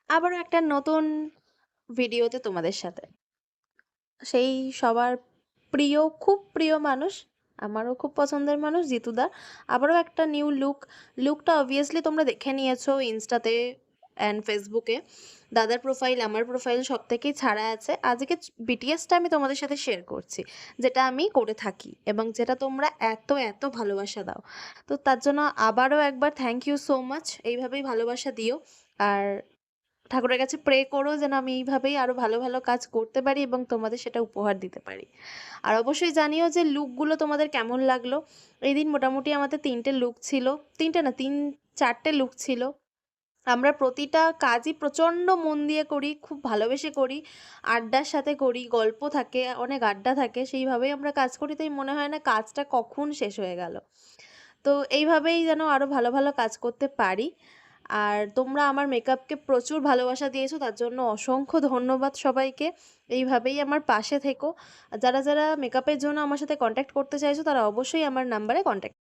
আবারও একটা নতুন ভিডিওতে তোমাদের সাথে। সেই সবার প্রিয়, খুব প্রিয় মানুষ, আমারও খুব পছন্দের মানুষ জিতুদা। আবারও একটা নিউ লুকটা অবভিয়াসলি তোমরা দেখে নিয়েছো ইনস্টাতে অ্যান্ড ফেসবুকে। দাদার প্রোফাইল, আমার প্রোফাইল সব থেকেই ছাড়া আছে। আজকে বিটিএসটা আমি তোমাদের সাথে শেয়ার করছি, যেটা আমি করে থাকি এবং যেটা তোমরা এত এত ভালোবাসা দাও। তো তার জন্য আবারও একবার থ্যাংক ইউ সো মাচ। এইভাবেই ভালোবাসা দিও। আর ঠাকুরের কাছে প্রে করো যেন আমি এইভাবেই আরো ভালো ভালো কাজ করতে পারি এবং তোমাদের সেটা উপহার দিতে পারি। আর অবশ্যই জানিও যে লুকগুলো তোমাদের কেমন লাগলো। এই দিন মোটামুটি আমাদের 3টে লুক ছিল, 3টে না 4টে লুক ছিল। আমরা প্রতিটা কাজই প্রচণ্ড মন দিয়ে করি, খুব ভালোবেসে করি, আড্ডার সাথে করি, গল্প থাকে, অনেক আড্ডা থাকে, সেইভাবেই আমরা কাজ করি। তাই মনে হয় না কাজটা কখন শেষ হয়ে গেল। তো এইভাবেই যেন আরো ভালো ভালো কাজ করতে পারি। আর তোমরা আমার মেকআপকে প্রচুর ভালোবাসা দিয়েছো, তার জন্য অসংখ্য ধন্যবাদ সবাইকে। এইভাবেই আমার পাশে থেকো। আর যারা যারা মেকআপের জন্য আমার সাথে কন্ট্যাক্ট করতে চাইছো তারা অবশ্যই আমার নাম্বারে কন্ট্যাক্ট